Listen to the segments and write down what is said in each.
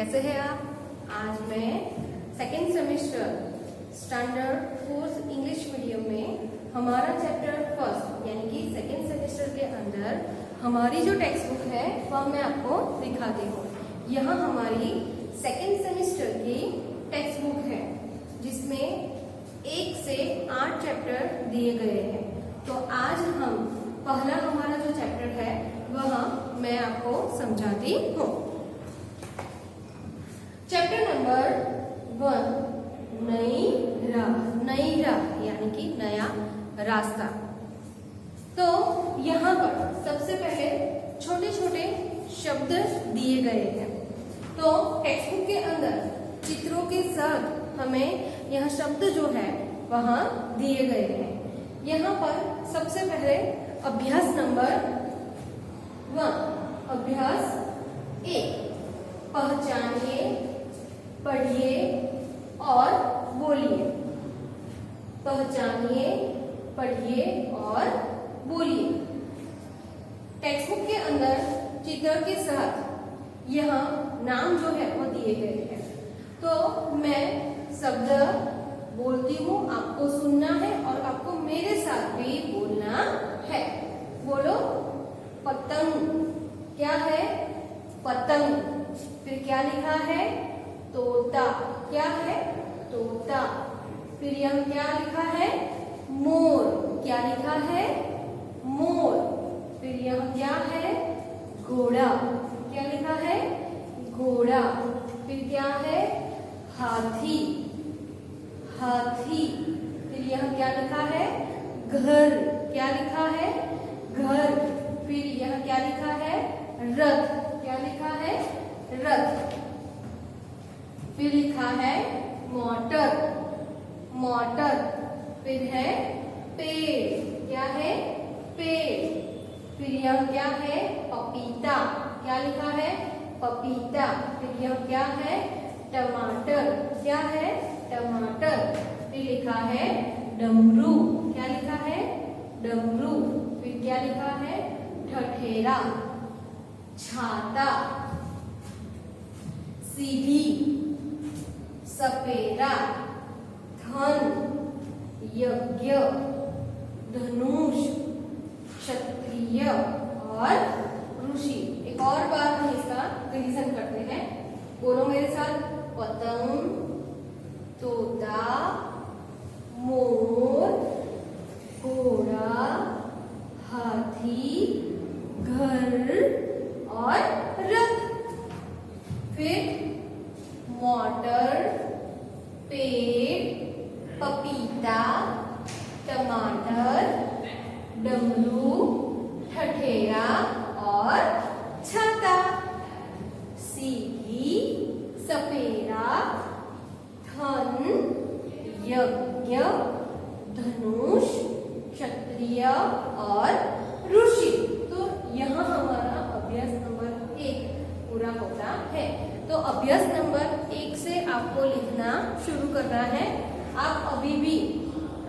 कैसे हैं आप? आज मैं second semester standard 4 English medium में हमारा चैप्टर फर्स्ट यानी कि सेकेंड सेमेस्टर के अंदर हमारी जो टेक्स्ट बुक है वह मैं आपको दिखाती हूँ। यहाँ हमारी सेकेंड सेमेस्टर की टेक्स्ट बुक है जिसमें 1 से 8 चैप्टर दिए गए हैं। तो आज हम पहला हमारा जो चैप्टर है वह मैं आपको समझाती हूँ। चैप्टर नंबर 1, नई राह यानी कि नया रास्ता। तो यहाँ पर सबसे पहले छोटे छोटे शब्द दिए गए हैं। तो टेक्स्ट बुक के अंदर चित्रों के साथ हमें यह शब्द जो है वहाँ दिए गए हैं। यहाँ पर सबसे पहले अभ्यास नंबर 1, अभ्यास 1, पहचानिए, पढ़िए और बोलिए। पहचानिए, पढ़िए और बोलिए। टेक्स्ट बुक के अंदर चित्र के साथ यहाँ नाम जो है वो दिए गए हैं। तो मैं शब्द बोलती हूँ, आपको सुनना है और आपको मेरे साथ भी बोलना है। बोलो। पतंग। क्या है? पतंग। फिर क्या लिखा है? तोता। क्या है? तोता। फिर यह क्या लिखा है? मोर। क्या लिखा है? मोर। फिर यह क्या है? घोड़ा। क्या लिखा है? घोड़ा। फिर क्या है? हाथी। हाथी। फिर यह क्या लिखा है? घर। क्या लिखा है? घर। फिर यह क्या लिखा है? रथ। क्या लिखा है? रथ। फिर लिखा है मोटर। मोटर। फिर है पेड़। क्या है? पेड़। फिर यह क्या है? पपीता। क्या लिखा है? पपीता। फिर यह क्या है? टमाटर। क्या है? टमाटर। फिर लिखा है डमरू। क्या लिखा है? डमरू। फिर क्या लिखा है? ठठेरा। छाता। सीढ़ी। सपेरा। धन। यज्ञ। धनुष। क्षत्रिय और ऋषि। एक और बार हम इसका रिवीजन करते हैं। बोलो मेरे साथ। पतंग, तोता, मोर, घोड़ा, हाथी, घर और रथ। फिर मोटर, पेड़, पपीता, टमाटर, डमरू, ठठेरा और छाता। सीढ़ी, सपेरा, धन, यज्ञ, धनुष, क्षत्रिय और ऋषि। तो यहाँ हमारा अभ्यास नंबर 1 पूरा होता है। तो अभ्यास नंबर 1 से आपको लिखना शुरू करना है। आप अभी भी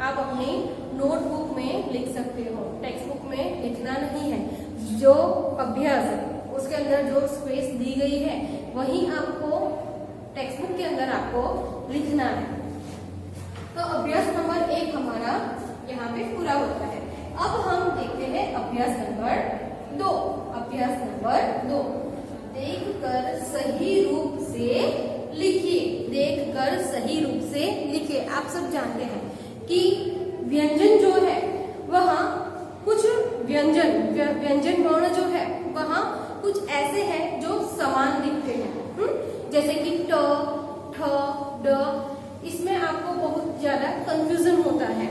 आप अपनी नोटबुक में लिख सकते हो, टेक्स्ट बुक में लिखना नहीं है। जो अभ्यास है उसके अंदर जो स्पेस दी गई है वही आपको टेक्स्ट बुक के अंदर आपको लिखना है। तो अभ्यास नंबर 1 हमारा यहाँ पे पूरा होता है। अब हम देखते हैं अभ्यास नंबर 2। अभ्यास नंबर 2, देखकर सही रूप से लिखिए। देखकर सही रूप से लिखिए। आप सब जानते हैं कि व्यंजन जो है वह कुछ व्यंजन वर्ण जो है वह कुछ ऐसे हैं जो समान दिखते हैं। जैसे कि ट, ठ, ड। इसमें आपको बहुत ज्यादा कंफ्यूजन होता है।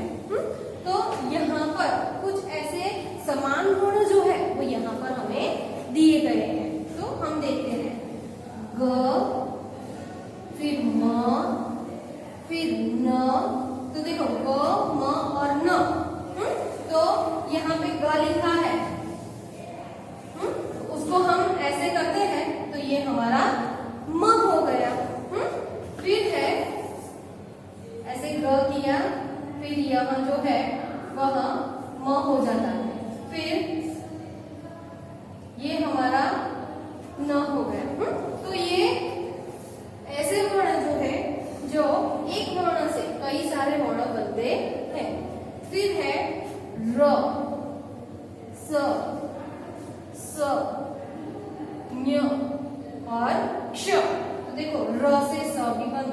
तो यहाँ पर कुछ ऐसे समान वर्ण जो है वो यहाँ पर हमें दिए गए हैं। तो हम देखते हैं। ग, फिर म, फिर न। तो देखो ग, म और न। तो यहाँ पे ग लिखा है। उसको हम ऐसे करते हैं तो ये हमारा म हो गया। फिर है ऐसे ग किया, फिर यहाँ जो है वह म हो जाता है। फिर ये हमारा न हो गया। तो ये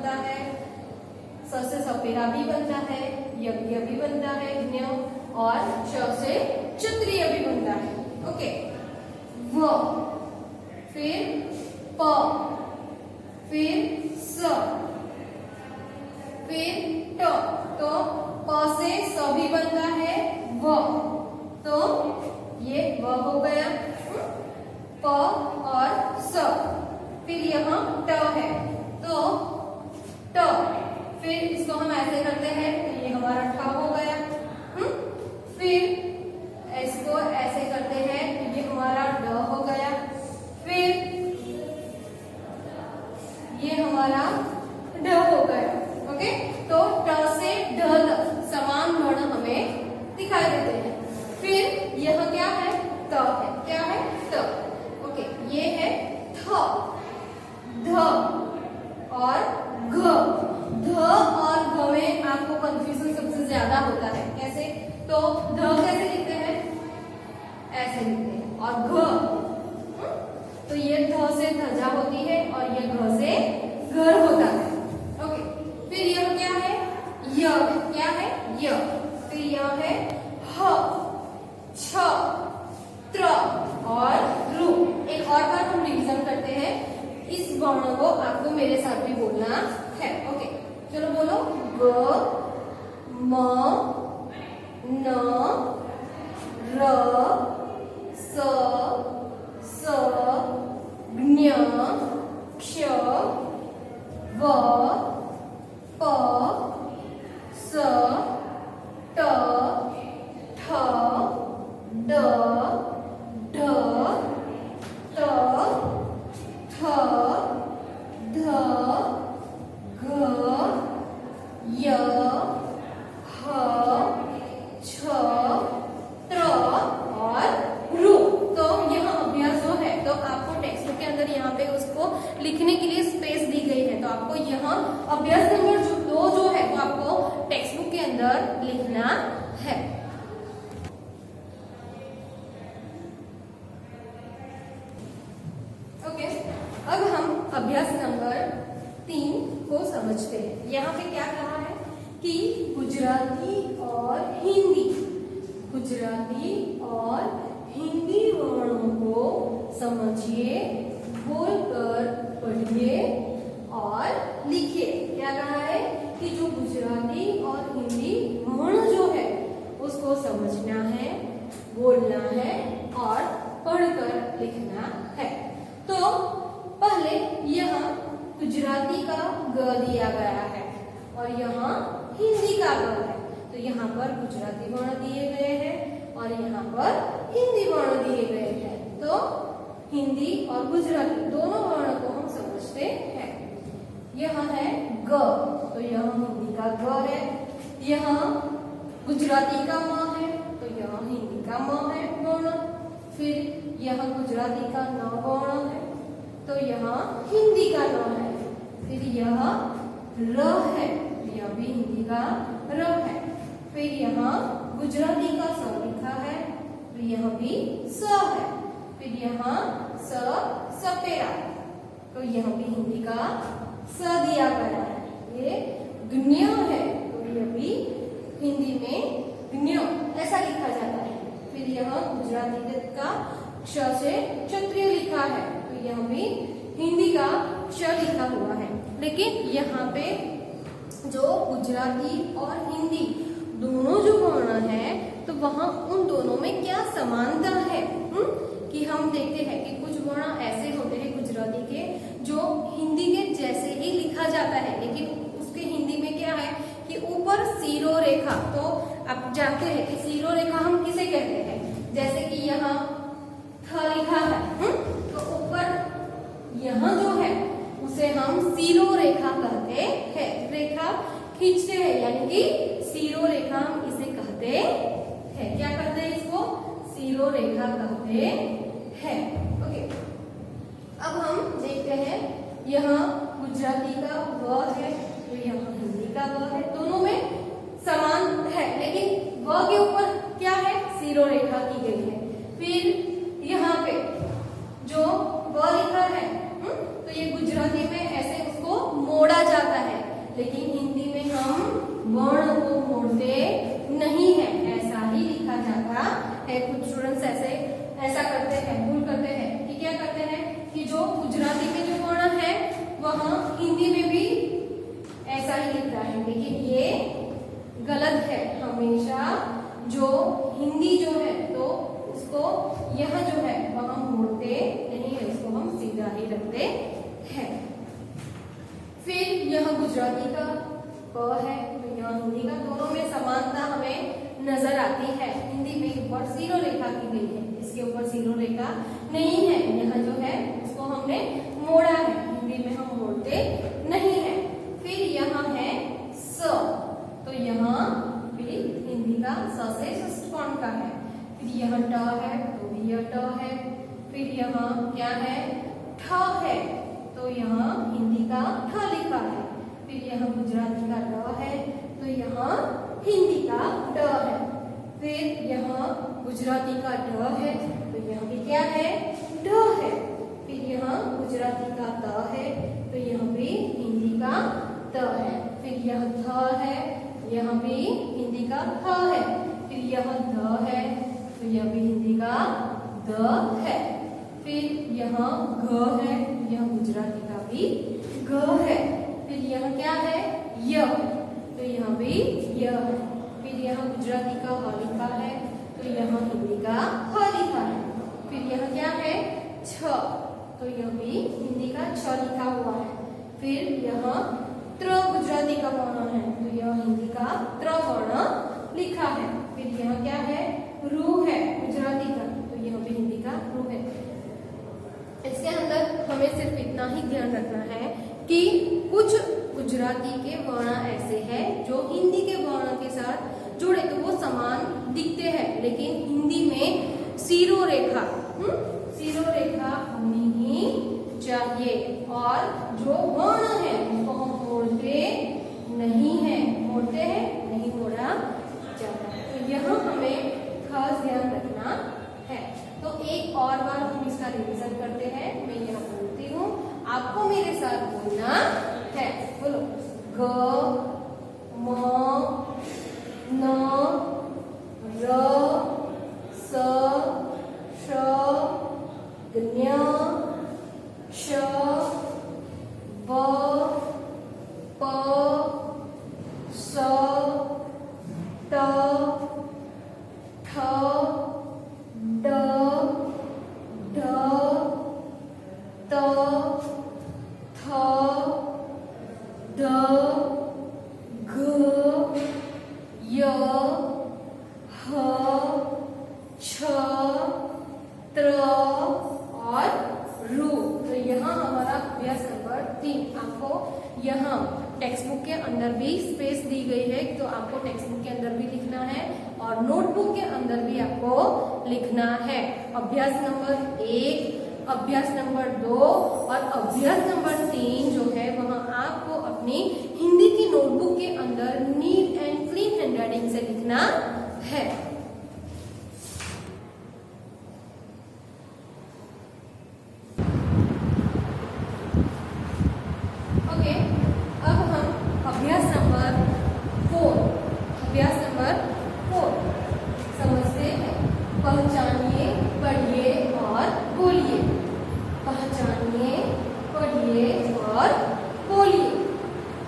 बनता है, स से सपेरा भी बनता है, यज्ञ भी बनता है ज्ञ, और च से क्षत्रिय भी बनता है। ओके, व, फिर प, फिर स, फिर ट। तो प से स भी बनता है व, तो ये व हो गया। प और स, फिर यहाँ ट है, तो ट, फिर इसको हम ऐसे करते हैं तो ये हमारा ठ हो गया। फिर इसको ऐसे करते हैं तो ये हमारा ड हो गया। फिर ये हमारा ढ हो गया। ओके, तो ट से ढ तक समान वर्ण हमें दिखाई देते हैं। फिर यह क्या है, त है। क्या है, त। ओके, ये है थ, ध और घ। ध और घ में आपको कंफ्यूजन सबसे ज्यादा होता है। कैसे, तो ध कैसे लिखते हैं, ऐसे लिखते हैं, और घ, तो ये ध से ध्वजा होती है और ये घ से घर होता है। ओके, फिर यह क्या है, य। क्या है, य। फिर यह है ह, छ, त्र और रु। एक और बार हम रिवीजन करते हैं, इस वर्ण को आपको मेरे साथ भी बोलना है। ओके, चलो बोलो, ग, म, न, र, स, स, ज्ञ, क्ष, व, प, स, ट, ठ, ड, ढ, त, थ, ध, घ, य, ह, छ, त्र और रु। तो यह अभ्यास जो है, तो आपको टेक्स्ट बुक के अंदर यहाँ पे उसको लिखने के लिए स्पेस दी गई है, तो आपको यहाँ अभ्यास नंबर 2 जो है वो आपको टेक्स्ट बुक के अंदर लिखना है। ओके, अब हम अभ्यास नंबर 3 को समझते हैं। यहाँ पे क्या कहा है कि गुजराती और हिंदी, गुजराती और हिंदी वर्णों को समझिए, बोलकर पढ़िए और लिखिए। क्या कहा है कि जो गुजराती और हिंदी वर्ण जो है उसको समझना है, बोलना है और पढ़कर लिखना है। तो पहले यहाँ गुजराती का ग दिया गया है और यहाँ हिंदी का ग है, तो यहाँ पर गुजराती वर्ण दिए गए हैं और यहाँ पर हिंदी वर्ण दिए गए हैं। तो हिंदी और गुजराती दोनों वर्ण को हम समझते हैं। यह है ग, तो यह हिंदी का ग है। यहाँ गुजराती का म है, तो यह हिंदी का म है वर्ण। फिर यह गुजराती का न वर्ण है, तो यहाँ हिंदी का न है। फिर यह र है, यह भी हिंदी का र है। फिर यहाँ गुजराती का स लिखा है, तो यह भी स है। फिर यहाँ स, सपेरा, तो यह भी हिंदी का स दिया गया है। ये ज्ञ है, तो यह भी हिंदी में ज्ञ ऐसा लिखा जाता है। फिर यह गुजराती का क्ष से क्षत्रिय लिखा है, तो यह भी हिंदी का क्ष लिखा हुआ है। लेकिन यहाँ पे जो गुजराती और हिंदी दोनों जो वर्ण है, तो वहाँ उन दोनों में क्या समानता है कि हम देखते हैं कि कुछ वर्ण ऐसे होते हैं गुजराती के जो हिंदी के जैसे ही लिखा जाता है, लेकिन उसके हिंदी में क्या है कि ऊपर सीरो रेखा, तो आप जानते हैं कि सीरो रेखा हम किसे कहते हैं, जैसे कि यहाँ थ लिखा है, तो ऊपर यहाँ जो है उसे हम सीरो रेखा कहते हैं। रेखा खींचते हैं, यानी कि सीरो रेखा हम इसे कहते हैं। क्या कहते हैं इसको, सीरो रेखा कहते हैं। ओके, अब हम देखते हैं, यहाँ गुजराती का व है, तो यहाँ हिंदी का व है, दोनों में समान है, लेकिन व के ऊपर क्या है, सीरो रेखा की गई है। फिर यहाँ पे जो व लिखा है, तो ये गुजराती में ऐसे उसको मोड़ा जाता है, लेकिन हिंदी में हम वर्ण को मोड़ते नहीं है, ऐसा ही लिखा जाता है। कुछ स्टूडेंट्स ऐसा करते हैं, भूल करते हैं कि क्या करते हैं कि जो गुजराती में जो वर्ण है वह हिंदी में भी ऐसा ही लिखता है, लेकिन ये गलत है। हमेशा जो हिंदी जो है तो उसको यह जो है वह हम मोड़ते नहीं है, इसको हम सीधा ही रखते हैं। फिर यह गुजराती का क है, तो यह हिंदी का, दोनों में समानता हमें नजर आती है। हिंदी में ऊपर जीरो रेखा की गई है, इसके ऊपर जीरो रेखा नहीं है। यह जो है उसको हमने मोड़ा है, हिंदी में हम मोड़ते नहीं है। फिर यहाँ है स, तो यहाँ भी हिंदी का स से षष्ठकोण का है। फिर यह ट है, तो भी यह ट है। फिर यहाँ क्या है, ठ है, तो यहाँ हिंदी का ठ लिखा है। फिर यहाँ गुजराती का ड है, तो यहाँ हिंदी का ड है। फिर यहाँ गुजराती का ड है, तो यहाँ भी क्या है, ढ है। फिर यहाँ गुजराती का त है, तो यहाँ भी हिंदी का त है। फिर यह थ है, यहाँ भी हिंदी का थ है। फिर यह ध है, तो यह भी हिंदी का द है। फिर यहाँ घ है, यह गुजराती का भी घ है। फिर यह क्या है, य, तो यहाँ भी य है। फिर यहाँ गुजराती का ह लिखा है, तो यहाँ हिंदी का ह लिखा है। फिर यह क्या है, छ, तो यह भी हिंदी का छ लिखा हुआ है। फिर यहाँ त्र गुजराती का वर्ण है, तो यह हिंदी का त्र वर्ण लिखा है। फिर यह क्या है, रू है गुजराती का, तो यह भी हिंदी का रू है। इसके अंदर हमें सिर्फ इतना ही ध्यान रखना है कि कुछ गुजराती के वर्ण ऐसे हैं जो हिंदी के वर्ण के साथ जुड़े तो वो समान दिखते हैं, लेकिन हिंदी में सीरो रेखा होनी ही चाहिए। और जो वर्ण है उसको हम मोड़ते नहीं है, मोड़ते हैं नहीं, मोड़ा जाता है। तो यह हमें खास ध्यान रखना है। तो एक और बार हम इसका रिवीजन करते हैं। मैं यहाँ बोलती हूँ, आपको मेरे साथ बोलना है। बोलो, ग, म, न, र, स, श, ज्ञ, श, व, प, स, ट, ठ, ड, ढ, त, थ, द, घ, य, ह, छ, त्र और रू। तो यहाँ हमारा अभ्यास नंबर 3। आपको यहाँ टेक्स्ट बुक के अंदर भी स्पेस दी गई है, तो आपको टेक्स्ट बुक के अंदर भी लिखना है और नोटबुक के अंदर भी आपको लिखना है। अभ्यास नंबर 1, अभ्यास नंबर 2 और अभ्यास नंबर 3 जो है वह आपको अपनी हिंदी की नोटबुक के अंदर नीट एंड क्लीन हैंडराइटिंग से लिखना है। ओके, अब हम अभ्यास नंबर 4 समझते हैं। पहचानिए, पढ़िए और बोलिए। पहचानिए, पढ़िए और बोलिए।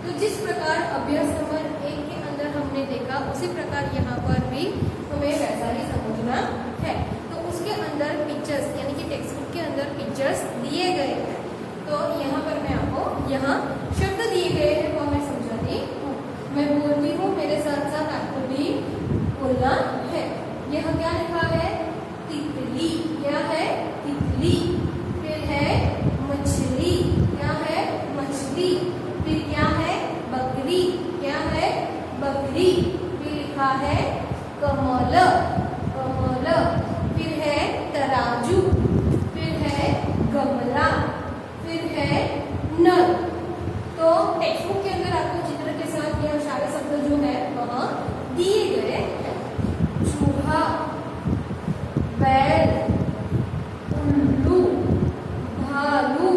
तो जिस प्रकार अभ्यास नंबर 1 के अंदर हमने देखा, उसी प्रकार यहाँ पर भी हमें वैसा ही समझना है। तो उसके अंदर पिक्चर्स, यानी कि टेक्स्ट बुक के अंदर पिक्चर्स दिए गए हैं। तो यहाँ पर मैं आपको यहाँ शब्द दिए गए हैं वो मैं समझाती हूँ। मैं बोलती हूँ, मेरे साथ साथ आपको भी बोलना है। यह क्या लिखा है, तितली। क्या है, तितली। फिर है मछली। क्या है, मछली। फिर क्या है, बकरी। क्या है, बकरी। फिर लिखा है कमल। फिर है तराजू। फिर है गमला। फिर है नल। तो टेक्स्ट बुक के अंदर आपको चित्र के साथ यह सारे शब्द जो है वह दिए गए हैं। चूहा, बैल, उल्लू, भालू,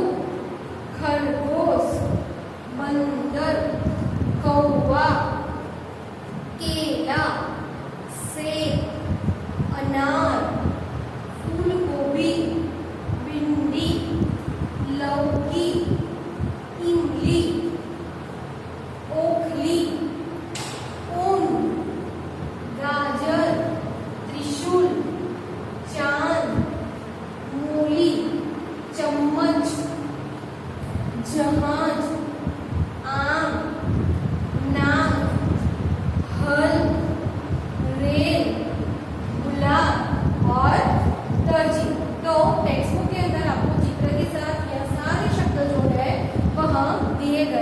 खरगोश, बंदर,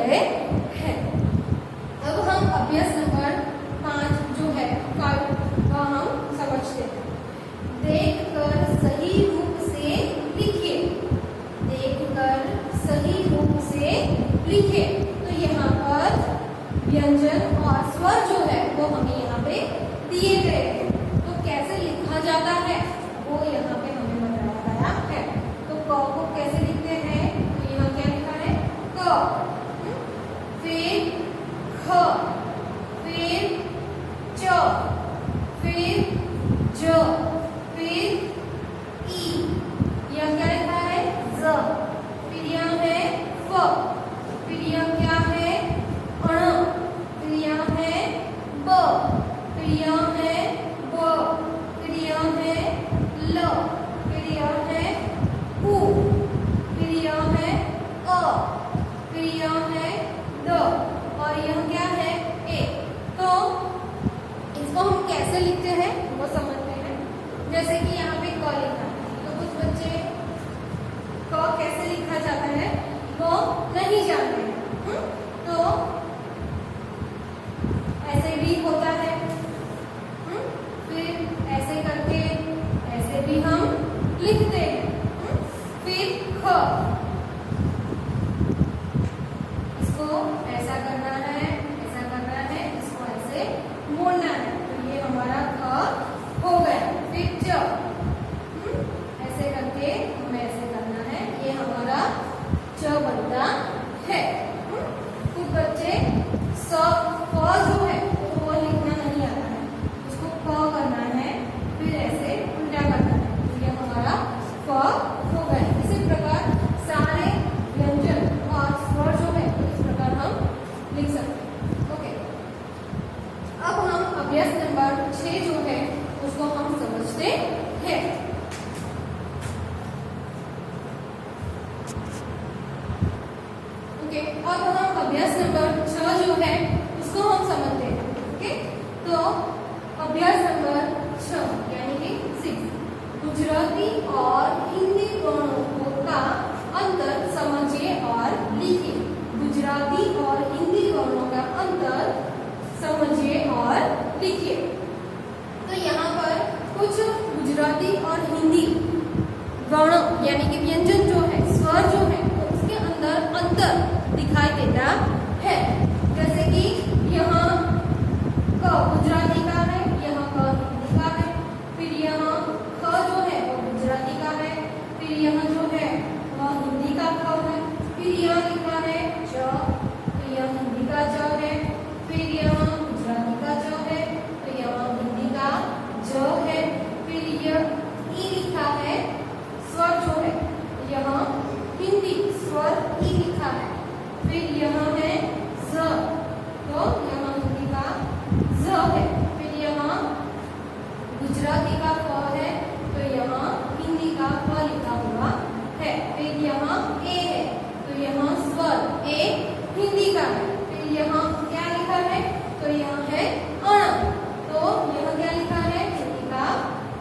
गए हैं। अब हम अभ्यास नंबर 5 जो है 5 का हम समझते हैं। देखकर सही रूप से लिखिए। देखकर सही रूप से लिखिए। तो यहाँ पर व्यंजन और स्वर जो है वो हमें यहाँ पे दिए गए हैं। तो कैसे लिखा जाता है वो यहाँ पे हमें बताया गया है। तो क को कैसे लिखते हैं? तो यहाँ क्या लिखा है? क, फिर ख, फिर च, फिर ज, फिर ई, यह क्या लिखा है? ज, फिर यह है फ, फिर यह क्या है? अण, फिर यह है ब, फिर यह है ब, फिर यह है ल, फिर यह है उ, फिर यह है अ, फिर यह है द और यह क्या है? ए। तो इसको हम कैसे लिखते हैं वो समझते हैं। जैसे कि यहाँ पे क लिखा है तो कुछ बच्चे क कैसे लिखा जाता है वो नहीं जानते हैं। तो ऐसे भी होता है, फिर ऐसे करके ऐसे भी हम लिखते हैं। फिर ख, इसको ऐसा करना है, ऐसा करना है, इसको ऐसे मोड़ना है। तो ये हमारा ख हो गया। फिर च, ऐसे करके हमें ऐसे करना है, ये हमारा च बनता है। कुछ बच्चे स फ जो है तो वो लिखना नहीं आता है, उसको फ करना है, फिर ऐसे उल्टा करना है। तो ये हमारा फ हो गया। इसी प्रकार सारे व्यंजन और स्वर जो है इस प्रकार हम लिख सकते हैं। ओके, अब हम अभ्यास नंबर 6 जो है उसको हम समझते हैं। ओके, अब हम अभ्यास नंबर 6 जो है उसको हम समझते हैं। ओके, तो अभ्यास नंबर 6 यानी कि 6, गुजराती और हिंदी वर्णों का अंतर समझिए और लिखिए। गुजराती और हिंदी वर्णों का अंतर समझिए और लिखिए। तो यहाँ पर कुछ गुजराती और हिंदी वर्ण यानी कि व्यंजन जो है, स्वर जो है, तो उसके अंदर अंतर दिखाई देता है। जैसे कि यहाँ क गुजराती का है, यहाँ क हिंदी का है, फिर यहाँ ख जो है वो गुजराती का है, फिर यहाँ जो है वह हिंदी का ख है, फिर यहाँ लिखा है च, तो यह हिंदी का च है, फिर यहाँ गुजराती का च है, तो यहाँ हिंदी का ज है, फिर यह ई लिखा है, स्वर जो है यहाँ हिंदी स्वर ई लिखा है, फिर यहाँ है ज, तो यहाँ हिंदी का ज है, फिर यहाँ गुजराती का फ है, तो यहाँ हिंदी का फ लिखा हुआ है, फिर यहाँ ए है, तो यहाँ स्वर ए हिंदी का है, फिर यहाँ क्या लिखा है? तो यहाँ है अण, तो यहाँ क्या लिखा है? हिंदी का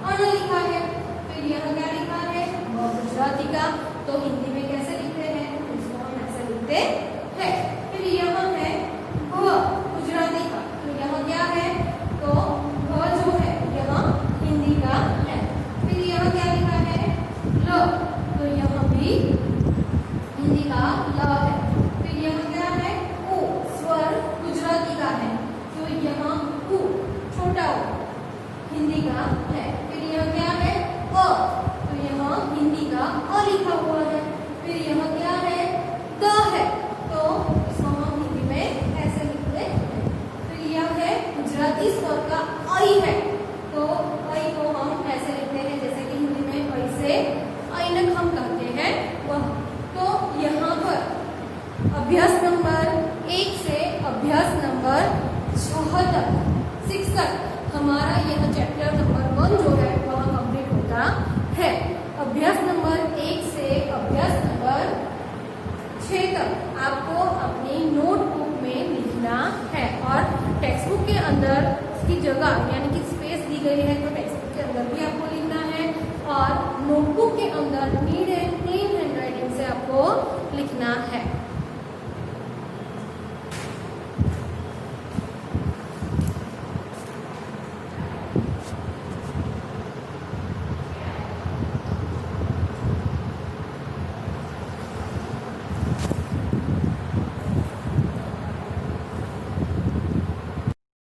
अण लिखा है, फिर यहाँ क्या लिखा है? वह गुजराती का, तो हिंदी में कैसे लिखते हैं? इसको हम ऐसे लिखते हैं। फिर यहाँ है भ गुजराती का, तो यहाँ क्या है? तो भ जो है यहाँ हिंदी का है, फिर यहाँ क्या लिखा है? ल, तो यहाँ भी हिंदी का ल है, फिर यहाँ क्या है? उ, स्वर गुजराती का है, तो यहाँ उ छोटा उ हिंदी का है, फिर यहाँ क्या है? अ, तो यहाँ हिंदी का अ लिखा हुआ है, फिर यहाँ क्या है? द है, तो इसको हम हिंदी में ऐसे लिखते हैं। फिर यह है गुजराती स्वर का ऐ है, तो ऐ को हम ऐसे लिखते हैं जैसे कि हिंदी में ऐसे ऐनक हम कहते हैं वह। तो यहाँ पर अभ्यास नंबर 1 से अभ्यास नंबर 6 तक 6 तक हमारा यह चैप्टर नंबर 1 जो है वह कंप्लीट होता है। अभ्यास नंबर 1 से अभ्यास नंबर 6 तक आपको अपनी नोटबुक में लिखना है और टेक्स्ट बुक के अंदर उसकी जगह यानी कि स्पेस दी गई है, तो टेक्स्ट बुक के अंदर भी आपको लिखना है और नोटबुक के अंदर नीट एंड क्लीन हैंडराइटिंग से आपको लिखना है।